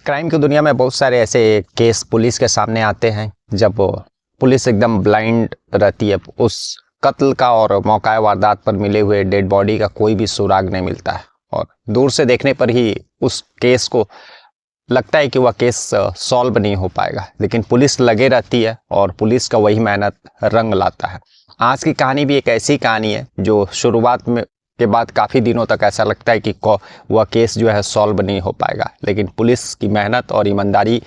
Crime की दुनिया में बहुत सारे ऐसे केस पुलिस के सामने आते हैं जब पुलिस एकदम ब्लाइंड रहती है। उस कत्ल का और मौका वारदात पर मिले हुए डेड बॉडी का कोई भी सुराग नहीं मिलता है और दूर से देखने पर ही उस केस को लगता है कि वह केस सॉल्व नहीं हो पाएगा, लेकिन पुलिस लगे रहती है और पुलिस का वही मेहनत रंग लाता है। आज की कहानी भी एक ऐसी कहानी है जो शुरुआत में के बाद काफ़ी दिनों तक ऐसा लगता है कि वह केस जो है सॉल्व नहीं हो पाएगा, लेकिन पुलिस की मेहनत और ईमानदारी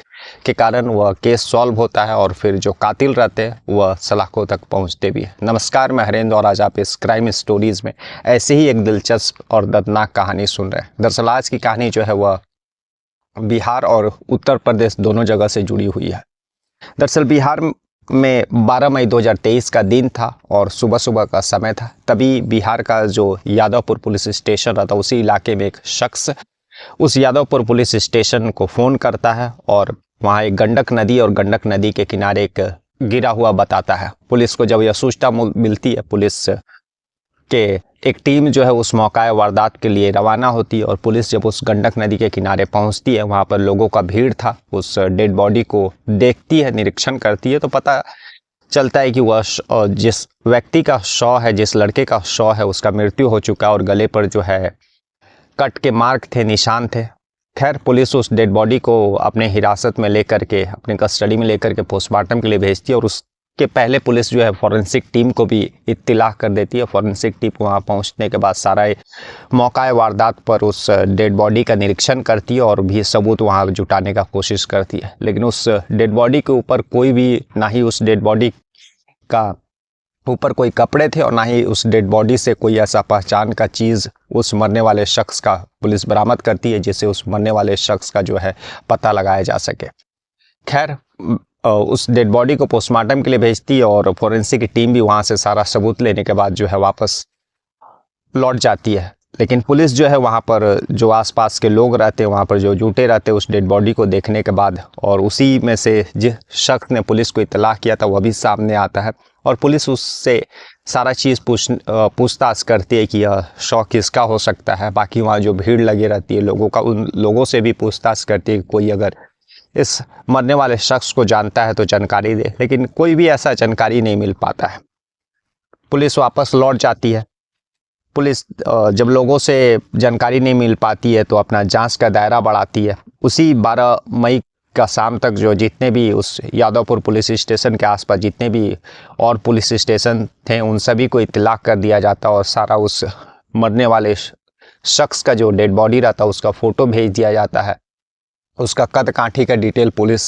के कारण वह केस सॉल्व होता है और फिर जो कातिल रहते हैं वह सलाखों तक पहुंचते भी हैं। नमस्कार, मैं हरेंद्र और आज आप इस क्राइम स्टोरीज़ में ऐसे ही एक दिलचस्प और दर्दनाक कहानी सुन रहे हैं। दरअसल आज की कहानी जो है वह बिहार और उत्तर प्रदेश दोनों जगह से जुड़ी हुई है। दरअसल बिहार में 12 मई 2023 का दिन था और सुबह सुबह का समय था। तभी बिहार का जो यादवपुर पुलिस स्टेशन रहता, उसी इलाके में एक शख्स उस यादवपुर पुलिस स्टेशन को फ़ोन करता है और वहाँ एक गंडक नदी और गंडक नदी के किनारे एक गिरा हुआ बताता है। पुलिस को जब यह सूचना मिलती है, पुलिस के एक टीम जो है उस मौका वारदात के लिए रवाना होती है और पुलिस जब उस गंडक नदी के किनारे पहुंचती है, वहां पर लोगों का भीड़ था। उस डेड बॉडी को देखती है, निरीक्षण करती है तो पता चलता है कि वह जिस व्यक्ति का शव है, जिस लड़के का शव है, उसका मृत्यु हो चुका है और गले पर जो है कट के मार्क थे, निशान थे। खैर, पुलिस उस डेड बॉडी को अपने हिरासत में लेकर के, अपने कस्टडी में लेकर के पोस्टमार्टम के लिए भेजती है और उसके पहले पुलिस जो है फॉरेंसिक टीम को भी इत्तिलाह कर देती है। फॉरेंसिक टीम वहाँ पहुँचने के बाद सारा मौका वारदात पर उस डेड बॉडी का निरीक्षण करती है और भी सबूत वहाँ जुटाने का कोशिश करती है, लेकिन उस डेड बॉडी के ऊपर कोई भी, ना ही उस डेड बॉडी का ऊपर कोई कपड़े थे और ना ही उस डेड बॉडी से कोई ऐसा पहचान का चीज़ उस मरने वाले शख्स का पुलिस बरामद करती है जिससे उस मरने वाले शख्स का जो है पता लगाया जा सके। खैर, उस डेड बॉडी को पोस्टमार्टम के लिए भेजती है और फोरेंसिक की टीम भी वहाँ से सारा सबूत लेने के बाद जो है वापस लौट जाती है। लेकिन पुलिस जो है वहाँ पर जो आसपास के लोग रहते हैं, वहाँ पर जो जुटे रहते हैं उस डेड बॉडी को देखने के बाद, और उसी में से जिस शख्स ने पुलिस को इत्तला किया था वह भी सामने आता है और पुलिस उससे सारा चीज़ पूछताछ करती है कि यह शव किसका हो सकता है। बाकी वहाँ जो भीड़ लगी रहती है लोगों का, उन लोगों से भी पूछताछ करती है कि कोई अगर इस मरने वाले शख्स को जानता है तो जानकारी दे, लेकिन कोई भी ऐसा जानकारी नहीं मिल पाता है। पुलिस वापस लौट जाती है। पुलिस जब लोगों से जानकारी नहीं मिल पाती है तो अपना जांच का दायरा बढ़ाती है। उसी 12 मई का शाम तक जो जितने भी उस यादवपुर पुलिस स्टेशन के आसपास जितने भी और पुलिस स्टेशन थे उन सभी को इत्तला कर दिया जाता और सारा उस मरने वाले शख्स का जो डेड बॉडी रहता उसका फ़ोटो भेज दिया जाता है। उसका कद काठी का डिटेल पुलिस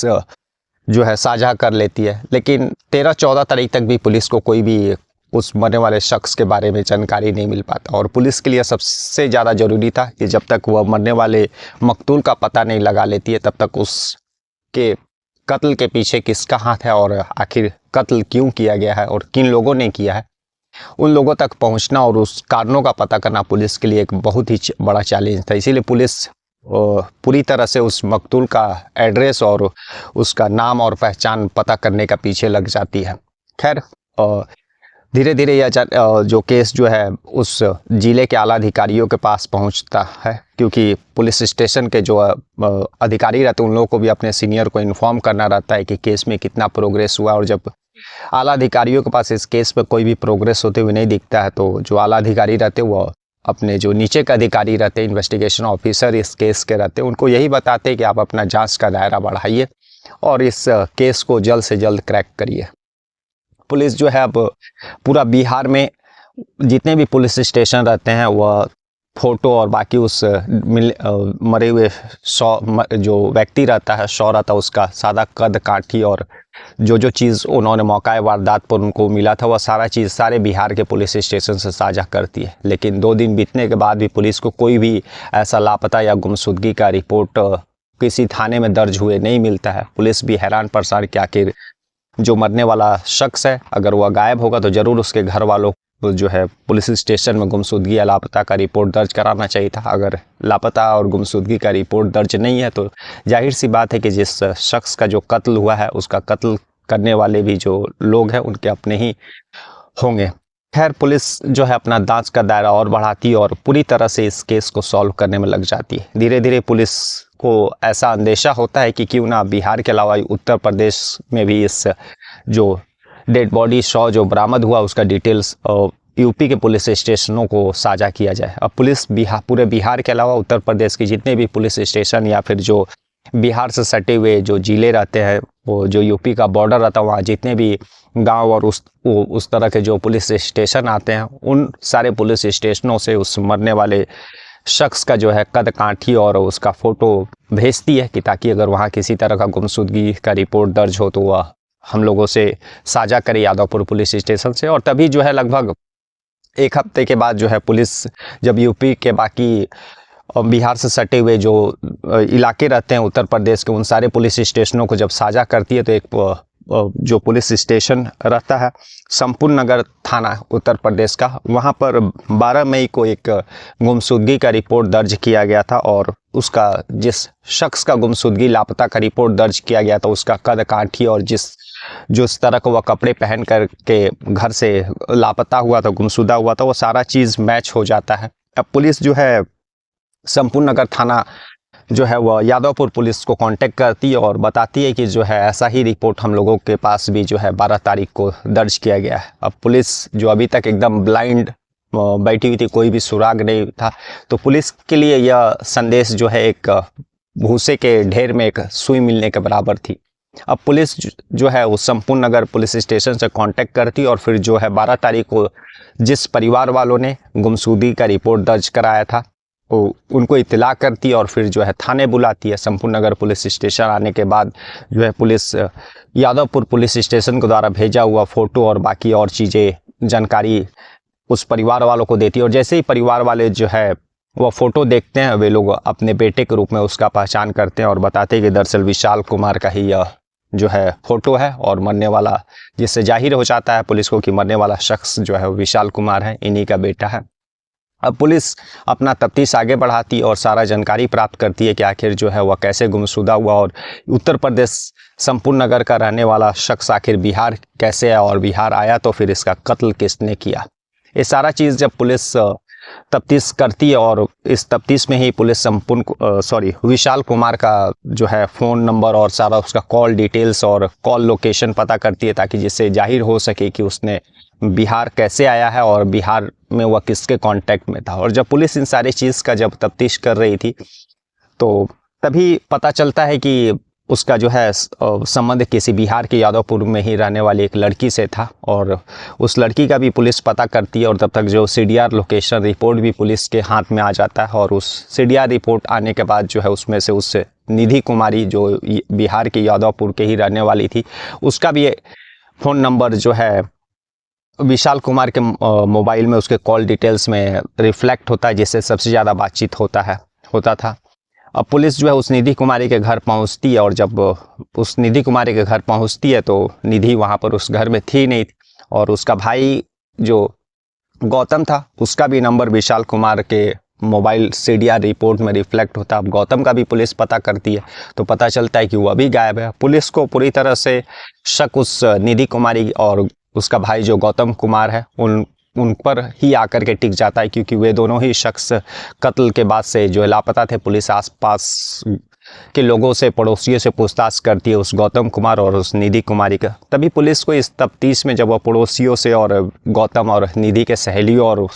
जो है साझा कर लेती है, लेकिन 13-14 तारीख तक भी पुलिस को कोई भी उस मरने वाले शख्स के बारे में जानकारी नहीं मिल पाता। और पुलिस के लिए सबसे ज़्यादा ज़रूरी था कि जब तक वह मरने वाले मकतूल का पता नहीं लगा लेती है तब तक उसके कत्ल के पीछे किसका हाथ है और आखिर कत्ल क्यों किया गया है और किन लोगों ने किया है, उन लोगों तक पहुंचना और उस कारणों का पता करना पुलिस के लिए एक बहुत ही बड़ा चैलेंज था। इसीलिए पुलिस पूरी तरह से उस मकतूल का एड्रेस और उसका नाम और पहचान पता करने का पीछे लग जाती है। खैर, धीरे धीरे यह जो केस जो है उस ज़िले के आला अधिकारियों के पास पहुंचता है, क्योंकि पुलिस स्टेशन के जो अधिकारी रहते हैं उन लोगों को भी अपने सीनियर को इन्फॉर्म करना रहता है कि केस में कितना प्रोग्रेस हुआ। और जब आला अधिकारियों के पास इस केस पर कोई भी प्रोग्रेस होते हुए नहीं दिखता है तो जो आला अधिकारी रहते हैं वो अपने जो नीचे के अधिकारी रहते हैं, इन्वेस्टिगेशन ऑफिसर इस केस के रहते हैं, उनको यही बताते हैं कि आप अपना जांच का दायरा बढ़ाइए और इस केस को जल्द से जल्द क्रैक करिए। पुलिस जो है अब पूरा बिहार में जितने भी पुलिस स्टेशन रहते हैं वह फ़ोटो और बाकी उस मरे हुए जो व्यक्ति रहता है, शव रहता है, उसका सादा कद काठी और जो चीज़ उन्होंने मौका वारदात पर उनको मिला था वह सारा चीज़ सारे बिहार के पुलिस स्टेशन से साझा करती है। लेकिन 2 दिन बीतने के बाद भी पुलिस को कोई भी ऐसा लापता या गुमशुदगी का रिपोर्ट किसी थाने में दर्ज हुए नहीं मिलता है। पुलिस भी हैरान परेशान कि आखिर जो मरने वाला शख्स है अगर वह गायब होगा तो ज़रूर उसके घर वालों को जो है पुलिस स्टेशन में गुमशुदगी या लापता का रिपोर्ट दर्ज कराना चाहिए था। अगर लापता और गुमशुदगी का रिपोर्ट दर्ज नहीं है तो जाहिर सी बात है कि जिस शख्स का जो कत्ल हुआ है उसका कत्ल करने वाले भी जो लोग हैं उनके अपने ही होंगे। खैर पुलिस जो है अपना जांच का दायरा और बढ़ाती और पूरी तरह से इस केस को सॉल्व करने में लग जाती है। धीरे धीरे पुलिस को ऐसा अंदेशा होता है कि क्यों ना बिहार के अलावा उत्तर प्रदेश में भी इस जो डेड बॉडी शव जो बरामद हुआ उसका डिटेल्स यूपी के पुलिस स्टेशनों को साझा किया जाए। अब पुलिस पूरे बिहार के अलावा उत्तर प्रदेश के जितने भी पुलिस स्टेशन या फिर जो बिहार से सटे हुए जो जिले रहते हैं, वो जो यूपी का बॉर्डर रहता है, वहाँ जितने भी गांव और उस तरह के जो पुलिस स्टेशन आते हैं, उन सारे पुलिस स्टेशनों से उस मरने वाले शख्स का जो है कद काठी और उसका फ़ोटो भेजती है कि ताकि अगर वहाँ किसी तरह का गुमशुदगी का रिपोर्ट दर्ज हो तो वह हम लोगों से साझा करे यादवपुर पुलिस स्टेशन से। और तभी जो है लगभग एक हफ्ते के बाद जो है पुलिस जब यूपी के बाकी और बिहार से सटे हुए जो इलाके रहते हैं उत्तर प्रदेश के, उन सारे पुलिस स्टेशनों को जब साझा करती है तो एक जो पुलिस स्टेशन रहता है संपूर्ण नगर थाना उत्तर प्रदेश का, वहाँ पर 12 मई को एक गुमशुदगी का रिपोर्ट दर्ज किया गया था। और उसका जिस शख्स का गुमशुदगी लापता का रिपोर्ट दर्ज किया गया था उसका कद काठी और जिस तरह का वह कपड़े पहन कर के घर से लापता हुआ था, गुमशुदा हुआ था, वो सारा चीज़ मैच हो जाता है। अब पुलिस जो है संपूर्ण नगर थाना जो है वह यादवपुर पुलिस को कांटेक्ट करती है और बताती है कि जो है ऐसा ही रिपोर्ट हम लोगों के पास भी जो है 12 तारीख को दर्ज किया गया है। अब पुलिस जो अभी तक एकदम ब्लाइंड बैठी हुई थी, कोई भी सुराग नहीं था, तो पुलिस के लिए यह संदेश जो है एक भूसे के ढेर में एक सुई मिलने के बराबर थी। अब पुलिस जो है उस संपूर्ण नगर पुलिस स्टेशन से कांटेक्ट करती और फिर जो है 12 तारीख को जिस परिवार वालों ने गुमशुदगी का रिपोर्ट दर्ज कराया था उनको इत्तला करती है और फिर जो है थाने बुलाती है। संपूर्ण नगर पुलिस स्टेशन आने के बाद जो है पुलिस यादवपुर पुलिस स्टेशन के द्वारा भेजा हुआ फ़ोटो और बाकी और चीज़ें जानकारी उस परिवार वालों को देती है। और जैसे ही परिवार वाले जो है वह फ़ोटो देखते हैं, वे लोग अपने बेटे के रूप में उसका पहचान करते हैं और बताते हैं कि दरअसल विशाल कुमार का ही यह जो है फ़ोटो है और मरने वाला, जिससे जाहिर हो जाता है पुलिस को कि मरने वाला शख्स जो है विशाल कुमार है, इन्हीं का बेटा है। अब पुलिस अपना तफ्तीश आगे बढ़ाती और सारा जानकारी प्राप्त करती है कि आखिर जो है वह कैसे गुमशुदा हुआ और उत्तर प्रदेश संपूर्ण नगर का रहने वाला शख्स आखिर बिहार कैसे आया और बिहार आया तो फिर इसका कत्ल किसने किया। ये सारा चीज़ जब पुलिस तफ्तीश करती है और इस तफ्तीश में ही पुलिस विशाल कुमार का जो है फ़ोन नंबर और सारा उसका कॉल डिटेल्स और कॉल लोकेशन पता करती है, ताकि जिससे जाहिर हो सके कि उसने बिहार कैसे आया है और बिहार में वह किसके कांटेक्ट में था। और जब पुलिस इन सारी चीज़ का जब तफ्तीश कर रही थी तो तभी पता चलता है कि उसका जो है संबंध किसी बिहार के यादवपुर में ही रहने वाली एक लड़की से था और उस लड़की का भी पुलिस पता करती है। और तब तक जो CDR लोकेशन रिपोर्ट भी पुलिस के हाथ में आ जाता है और उस CDR रिपोर्ट आने के बाद जो है उसमें से उस निधि कुमारी जो बिहार के यादवपुर के ही रहने वाली थी, उसका भी फ़ोन नंबर जो है विशाल कुमार के मोबाइल में उसके कॉल डिटेल्स में रिफ्लेक्ट होता है, जिससे सबसे ज़्यादा बातचीत होता था। अब पुलिस जो है उस निधि कुमारी के घर पहुंचती है और जब उस निधि कुमारी के घर पहुंचती है तो निधि वहां पर उस घर में थी नहीं और उसका भाई जो गौतम था उसका भी नंबर विशाल कुमार के मोबाइल CDR रिपोर्ट में रिफ्लेक्ट होता है। अब गौतम का भी पुलिस पता करती है तो पता चलता है कि वो अभी गायब है। पुलिस को पूरी तरह से शक उस निधि कुमारी और उसका भाई जो गौतम कुमार है उन पर ही आकर के टिक जाता है, क्योंकि वे दोनों ही शख्स कत्ल के बाद से जो है लापता थे। पुलिस आसपास के लोगों से, पड़ोसियों से पूछताछ करती है उस गौतम कुमार और उस निधि कुमारी का। तभी पुलिस को इस तफ्तीश में जब वह पड़ोसियों से और गौतम और निधि के सहेलियों और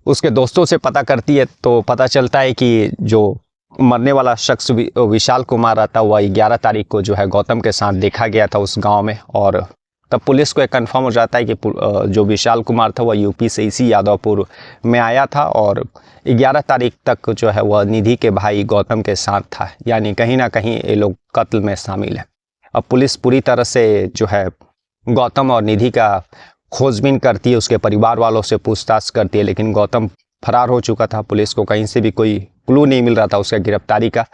उसके दोस्तों से पता करती है तो पता चलता है कि जो मरने वाला शख्स विशाल कुमार आता हुआ 11 तारीख को जो है गौतम के साथ देखा गया था उस गाँव में। और तब पुलिस को एक कंफर्म हो जाता है कि जो विशाल कुमार था वह यूपी से इसी यादवपुर में आया था और 11 तारीख तक जो है वह निधि के भाई गौतम के साथ था, यानी कहीं ना कहीं ये लोग कत्ल में शामिल है। अब पुलिस पूरी तरह से जो है गौतम और निधि का खोजबीन करती है, उसके परिवार वालों से पूछताछ करती है, लेकिन गौतम फरार हो चुका था। पुलिस को कहीं से भी कोई क्लू नहीं मिल रहा था उसका गिरफ्तारी का।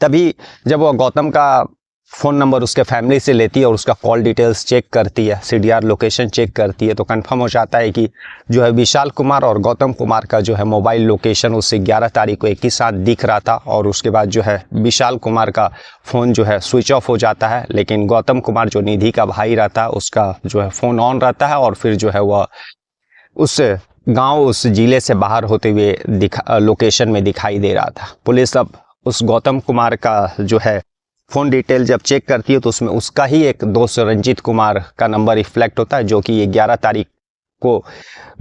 तभी जब वह गौतम का फ़ोन नंबर उसके फैमिली से लेती है और उसका कॉल डिटेल्स चेक करती है, CDR लोकेशन चेक करती है, तो कंफर्म हो जाता है कि जो है विशाल कुमार और गौतम कुमार का जो है मोबाइल लोकेशन उससे 11 तारीख को एक ही साथ दिख रहा था। और उसके बाद जो है विशाल कुमार का फ़ोन जो है स्विच ऑफ हो जाता है, लेकिन गौतम कुमार जो निधि का भाई रहता है उसका जो है फ़ोन ऑन रहता है और फिर जो है वह उस गांव, उस जिले से बाहर होते हुए लोकेशन में दिखाई दे रहा था। पुलिस अब उस गौतम कुमार का जो है फ़ोन डिटेल जब चेक करती है तो उसमें उसका ही एक दोस्त रंजीत कुमार का नंबर रिफ्लेक्ट होता है, जो कि ये 11 तारीख को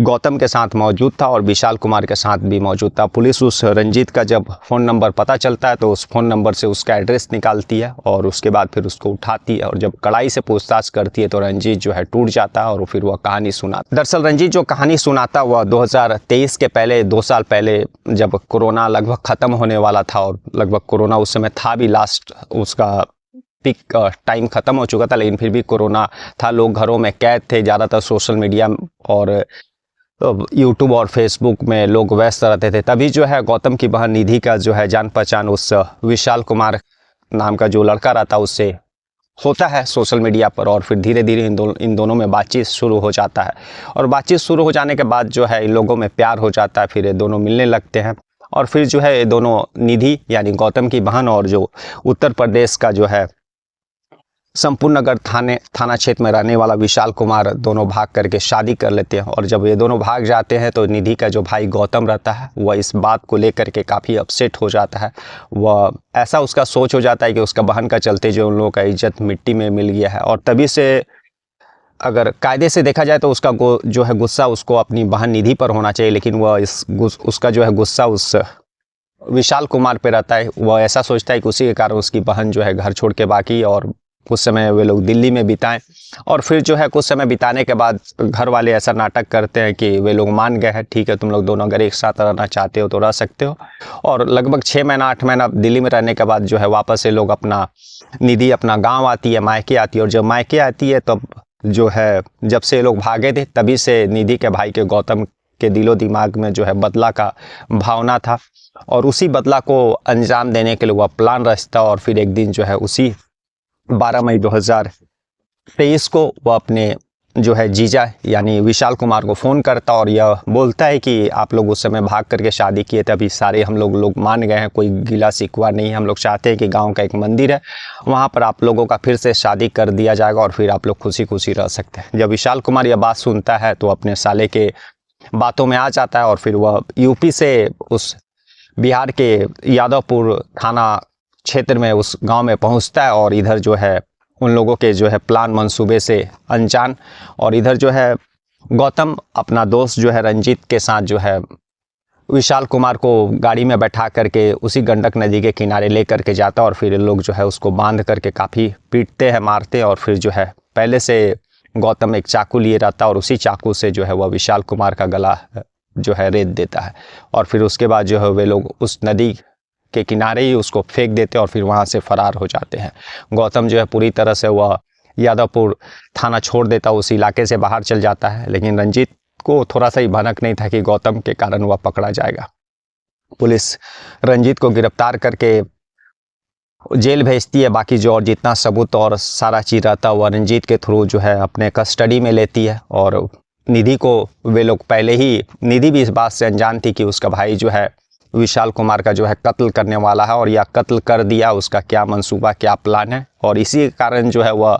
गौतम के साथ मौजूद था और विशाल कुमार के साथ भी मौजूद था। पुलिस उस रंजीत का जब फ़ोन नंबर पता चलता है तो उस फ़ोन नंबर से उसका एड्रेस निकालती है और उसके बाद फिर उसको उठाती है और जब कड़ाई से पूछताछ करती है तो रंजीत जो है टूट जाता है और फिर वह कहानी सुनाता। दरअसल रंजीत जो कहानी सुनाता वह 2023 के पहले 2 साल पहले, जब कोरोना लगभग ख़त्म होने वाला था और लगभग कोरोना उस समय था भी, लास्ट उसका पिक टाइम ख़त्म हो चुका था, लेकिन फिर भी कोरोना था, लोग घरों में कैद थे, ज़्यादातर सोशल मीडिया और यूट्यूब और फेसबुक में लोग व्यस्त रहते थे। तभी जो है गौतम की बहन निधि का जो है जान पहचान उस विशाल कुमार नाम का जो लड़का रहता उससे होता है सोशल मीडिया पर और फिर धीरे धीरे इन दोनों में बातचीत शुरू हो जाता है और बातचीत शुरू हो जाने के बाद जो है इन लोगों में प्यार हो जाता है। फिर ये दोनों मिलने लगते हैं और फिर जो है ये दोनों निधि यानी गौतम की बहन और जो उत्तर प्रदेश का जो है संपूर्ण नगर थाना क्षेत्र में रहने वाला विशाल कुमार दोनों भाग करके शादी कर लेते हैं। और जब ये दोनों भाग जाते हैं तो निधि का जो भाई गौतम रहता है वह इस बात को लेकर के काफ़ी अपसेट हो जाता है। वह ऐसा उसका सोच हो जाता है कि उसका बहन का चलते जो उन लोगों का इज्जत मिट्टी में मिल गया है और तभी से अगर कायदे से देखा जाए तो उसका जो है गुस्सा उसको अपनी बहन निधि पर होना चाहिए, लेकिन वह उसका जो है गुस्सा उस विशाल कुमार पे रहता है। वह ऐसा सोचता है कि उसी के कारण उसकी बहन जो है घर छोड़ के बाकी और कुछ समय वे लोग दिल्ली में बिताएं और फिर जो है कुछ समय बिताने के बाद घर वाले ऐसा नाटक करते हैं कि वे लोग मान गए हैं, ठीक है तुम लोग दोनों अगर एक साथ रहना चाहते हो तो रह सकते हो। और लगभग 6 महीना 8 महीना दिल्ली में रहने के बाद जो है वापस ये लोग निधि अपना गाँव आती है, मायके आती है और जब मायके आती है तब जो है जब से ये लोग भागे थे तभी से निधि के भाई के गौतम के दिलो दिमाग में जो है बदला का भावना था और उसी बदला को अंजाम देने के लिए वह प्लान रचता और फिर एक दिन जो है उसी 12 मई 2023 को वह अपने जो है जीजा यानी विशाल कुमार को फ़ोन करता और यह बोलता है कि आप लोग उस समय भाग करके शादी किए थे, अभी सारे हम लोग मान गए हैं, कोई गिला शिकवा नहीं है, हम लोग चाहते हैं कि गांव का एक मंदिर है वहां पर आप लोगों का फिर से शादी कर दिया जाएगा और फिर आप लोग खुशी खुशी रह सकते हैं। जब विशाल कुमार यह बात सुनता है तो अपने साले के बातों में आ जाता है और फिर वह यूपी से उस बिहार के यादवपुर थाना क्षेत्र में उस गांव में पहुंचता है और इधर जो है उन लोगों के जो है प्लान मंसूबे से अनजान और इधर जो है गौतम अपना दोस्त जो है रंजीत के साथ जो है विशाल कुमार को गाड़ी में बैठा करके उसी गंडक नदी के किनारे ले करके जाता और फिर लोग जो है उसको बांध करके काफ़ी पीटते हैं, मारते हैं और फिर जो है पहले से गौतम एक चाकू लिए रहता और उसी चाकू से जो है वह विशाल कुमार का गला जो है रेत देता है और फिर उसके बाद जो है वे लोग उस नदी के किनारे ही उसको फेंक देते और फिर वहाँ से फरार हो जाते हैं। गौतम जो है पूरी तरह से वह यादवपुर थाना छोड़ देता, उस इलाके से बाहर चल जाता है, लेकिन रंजीत को थोड़ा सा ही भनक नहीं था कि गौतम के कारण वह पकड़ा जाएगा। पुलिस रंजीत को गिरफ्तार करके जेल भेजती है, बाकी जो और जितना सबूत और सारा चीज़ रहता वह रंजीत के थ्रू जो है अपने कस्टडी में लेती है। और निधि को वे लोग पहले ही, निधि भी इस बात से अनजान थी कि उसका भाई जो है विशाल कुमार का जो है कत्ल करने वाला है और या कत्ल कर दिया, उसका क्या मंसूबा क्या प्लान है। और इसी कारण जो है वह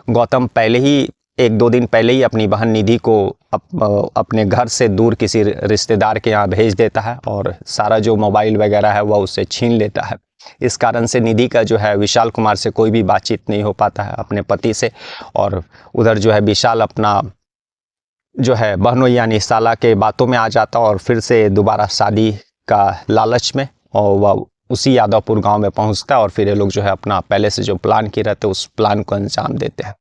गौतम पहले ही 1-2 दिन पहले ही अपनी बहन निधि को अपने घर से दूर किसी रिश्तेदार के यहाँ भेज देता है और सारा जो मोबाइल वगैरह है वह उससे छीन लेता है। इस कारण से निधि का जो है विशाल कुमार से कोई भी बातचीत नहीं हो पाता है अपने पति से और उधर जो है विशाल अपना जो है बहनों यानी साला के बातों में आ जाता और फिर से दोबारा शादी का लालच में और वह उसी यादवपुर गांव में पहुंचता है और फिर ये लोग जो है अपना पहले से जो प्लान किए रहते उस प्लान को अंजाम देते हैं।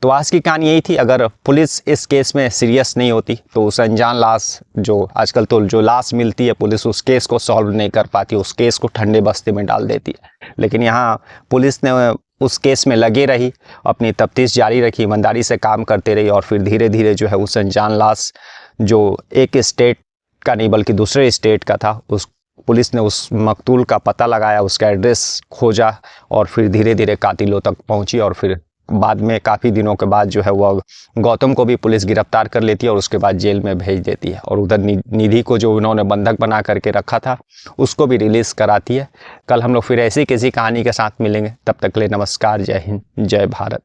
तो आज की कहानी यही थी। अगर पुलिस इस केस में सीरियस नहीं होती तो उस अनजान लाश, जो आजकल तो जो लाश मिलती है पुलिस उस केस को सॉल्व नहीं कर पाती, उस केस को ठंडे बस्ते में डाल देती है। लेकिन यहाँ पुलिस ने उस केस में लगे रही, अपनी तफ्तीश जारी रखी, ईमानदारी से काम करते रही और फिर धीरे धीरे जो है उस अनजान लाश जो एक स्टेट का नहीं बल्कि दूसरे स्टेट का था पुलिस ने उस मकतूल का पता लगाया, उसका एड्रेस खोजा और फिर धीरे धीरे कातिलों तक पहुंची। और फिर बाद में काफ़ी दिनों के बाद जो है वह गौतम को भी पुलिस गिरफ्तार कर लेती है और उसके बाद जेल में भेज देती है। और उधर निधि को जो उन्होंने बंधक बना करके रखा था उसको भी रिलीज़ कराती है। कल हम लोग फिर ऐसी किसी कहानी के साथ मिलेंगे, तब तक के लिए नमस्कार, जय हिंद, जय भारत।